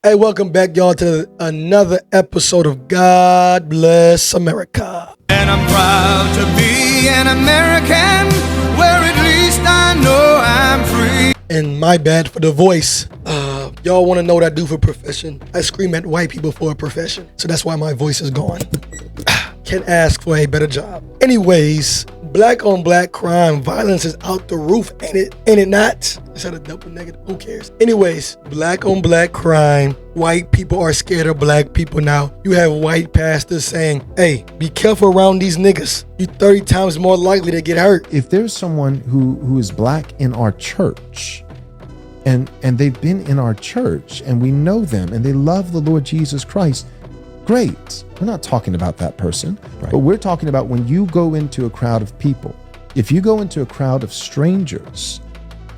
Hey, welcome back, y'all, to another episode of God Bless America. And I'm proud to be an American, where at least I know I'm free. And my bad for the voice. Y'all want to know what I do for a profession? I scream at white people for a profession. So that's why my voice is gone. Can't ask for a better job. Anyways, black on black crime, violence is out the roof, ain't it? Ain't it not? Is that a double negative? Who cares? Anyways, black on black crime, white people are scared of black people now. You have white pastors saying, hey, be careful around these niggas. You're 30 times more likely to get hurt. If there's someone who is black in our church, and they've been in our church, and we know them, and they love the Lord Jesus Christ, great. We're not talking about that person, right? But we're talking about when you go into a crowd of people. If you go into a crowd of strangers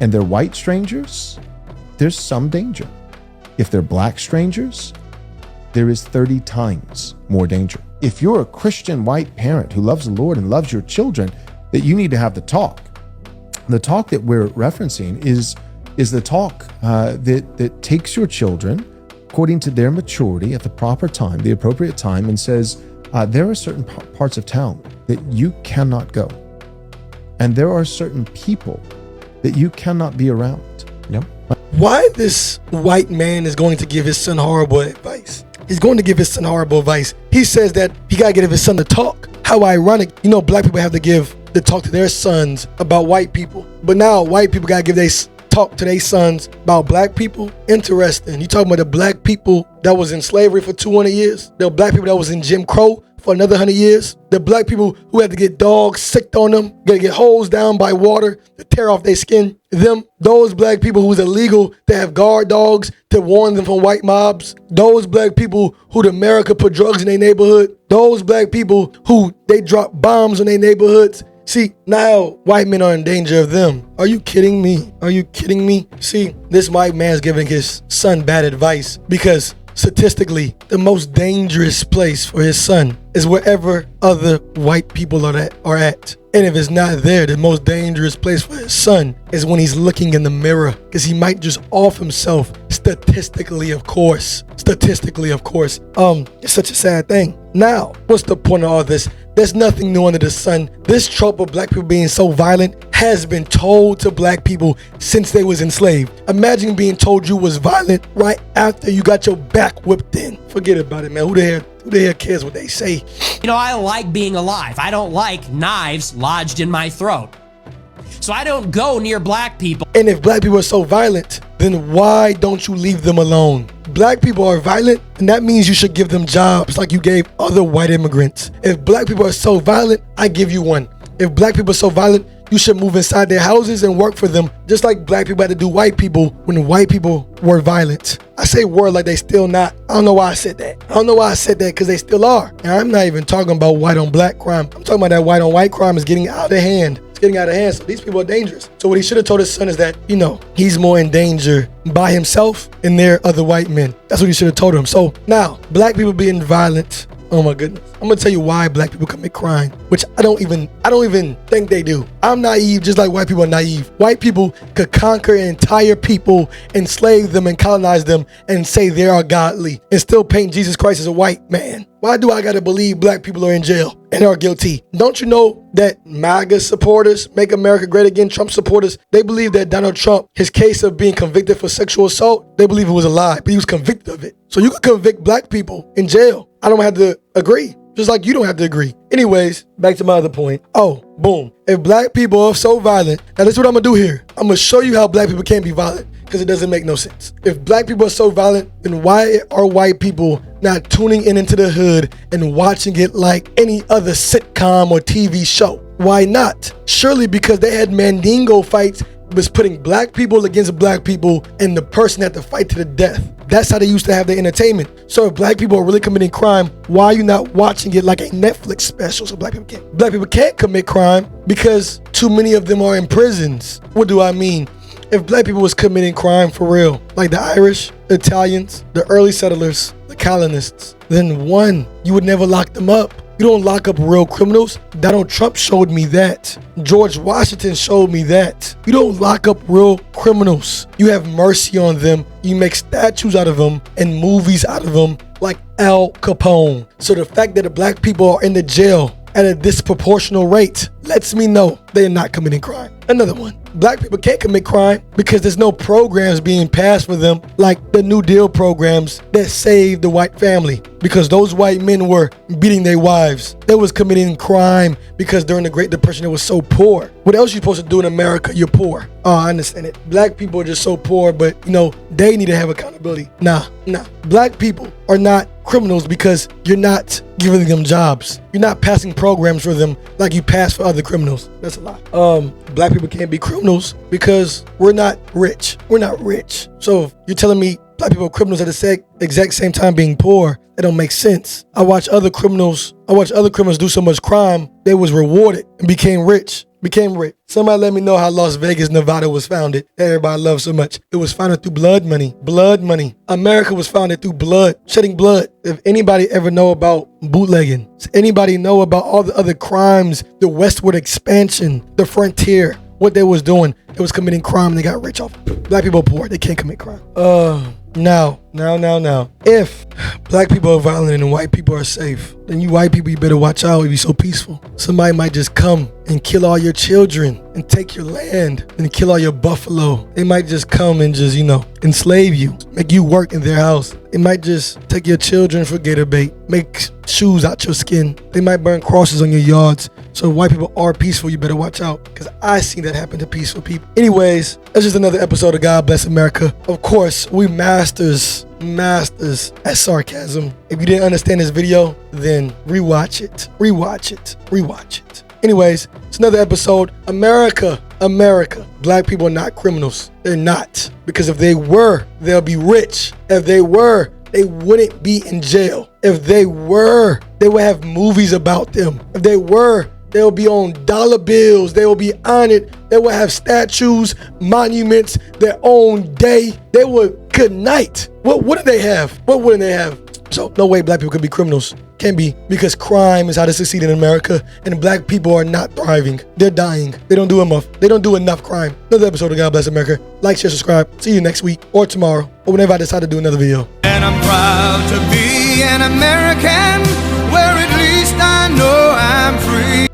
and they're white strangers, there's some danger. If they're black strangers, there is 30 times more danger. If you're a Christian white parent who loves the Lord and loves your children, that you need to have the talk. The talk that we're referencing is the talk that takes your children according to their maturity at the proper time, the appropriate time, and says, there are certain parts of town that you cannot go. And there are certain people that you cannot be around. Yep. Why this white man is going to give his son horrible advice? He's going to give his son horrible advice. He says that he got to get his son to talk. How ironic. You know, black people have to give the talk to their sons about white people. But now white people got to give their talk to their sons about black people. Interesting. You talking about the black people that was in slavery for 200 years? The black people that was in Jim Crow for another 100 years? The black people who had to get dogs sicked on them, gotta get hosed down by water to tear off their skin? Those black people who was illegal to have guard dogs to warn them from white mobs? Those black people who the America put drugs in their neighborhood? Those black people who they drop bombs on their neighborhoods? See, now white men are in danger of them. Are you kidding me? Are you kidding me? See, this white man's giving his son bad advice because statistically, the most dangerous place for his son is wherever other white people are at. And if it's not there, the most dangerous place for his son is when he's looking in the mirror, because he might just off himself. Statistically, of course. It's such a sad thing. Now, what's the point of all this? There's nothing new under the sun. This trope of black people being so violent has been told to black people since they was enslaved. Imagine being told you was violent right after you got your back whipped in. Forget about it, man. Who the hell cares what they say? You know, I like being alive. I don't like knives lodged in my throat. So I don't go near black people. And if black people are so violent, then why don't you leave them alone? Black people are violent, and that means you should give them jobs like you gave other white immigrants. If black people are so violent, I give you one. If black people are so violent, you should move inside their houses and work for them, just like black people had to do white people when white people were violent. I say were like they still not. I don't know why I said that. Because they still are. And I'm not even talking about white on black crime. I'm talking about that white on white crime is getting out of hand. It's getting out of hand, so these people are dangerous. So what he should have told his son is that, he's more in danger by himself and there are other white men. That's what he should have told him. So now, black people being violent, oh my goodness. I'm gonna tell you why black people commit crime, which I don't even think they do. I'm naive, just like white people are naive. White people could conquer entire people, enslave them and colonize them and say they are godly and still paint Jesus Christ as a white man. Why do I gotta believe black people are in jail and are guilty? Don't you know that MAGA supporters, Make America Great Again, Trump supporters, they believe that Donald Trump, his case of being convicted for sexual assault, they believe it was a lie, but he was convicted of it. So you could convict black people in jail. I don't have to agree. Just like you don't have to agree. Anyways, back to my other point. Oh, boom. If black people are so violent, now this is what I'm gonna do here. I'm gonna show you how black people can't be violent, because it doesn't make no sense. If black people are so violent, then why are white people not tuning into the hood and watching it like any other sitcom or TV show? Why not? Surely because they had Mandingo fights, was putting black people against black people and the person had to fight to the death. That's how they used to have their entertainment. So if black people are really committing crime, why are you not watching it like a Netflix special so black people can't? Black people can't commit crime because too many of them are in prisons. What do I mean? If black people was committing crime for real, like the Irish, the Italians, the early settlers, the colonists, then one, you would never lock them up. You don't lock up real criminals. Donald Trump showed me that. George Washington showed me that. You don't lock up real criminals. You have mercy on them. You make statues out of them and movies out of them like Al Capone. So the fact that the black people are in the jail at a disproportional rate lets me know they're not committing crime. Another one. Black people can't commit crime because there's no programs being passed for them like the New Deal programs that saved the white family, because those white men were beating their wives. They was committing crime because during the Great Depression it was so poor. What else you supposed to do in America? You're poor. Oh, I understand it. Black people are just so poor, but they need to have accountability. Nah. Black people are not criminals because you're not giving them jobs. You're not passing programs for them like you pass for other criminals. That's a lie. Black people can't be criminals because we're not rich. We're not rich. So if you're telling me black people are criminals at the exact same time being poor, that don't make sense. I watch other criminals do so much crime, they was rewarded and became rich. Somebody let me know how Las Vegas, Nevada was founded. Everybody loves so much. It was founded through blood money. Blood money. America was founded through blood, shedding blood. If anybody ever know about bootlegging, does anybody know about all the other crimes, the westward expansion, the frontier, what they was doing? They was committing crime and they got rich off it. Black people are poor. They can't commit crime. Now. If black people are violent and white people are safe, then you white people, you better watch out. It'd be so peaceful. Somebody might just come and kill all your children and take your land and kill all your buffalo. They might just come and just, enslave you, make you work in their house. They might just take your children for gator bait, make shoes out your skin. They might burn crosses on your yards. So if white people are peaceful, you better watch out, because I seen that happen to peaceful people. Anyways, that's just another episode of God Bless America. Of course, we masters at sarcasm. If you didn't understand this video, then rewatch it. Anyways, it's another episode. America. Black people are not criminals. They're not. Because if they were, they'll be rich. If they were, they wouldn't be in jail. If they were, they would have movies about them. If they were, they'll be on dollar bills. They will be honored. They will have statues, monuments, their own day. They would, good night. What do they have? What wouldn't they have? So no way black people could be criminals. Can't be, because crime is how to succeed in America, and black people are not thriving. They're dying. They don't do enough crime. Another episode of God Bless America. Like, share, subscribe. See you next week or tomorrow or whenever I decide to do another video. And I'm proud to be an American, where at least I know I'm free.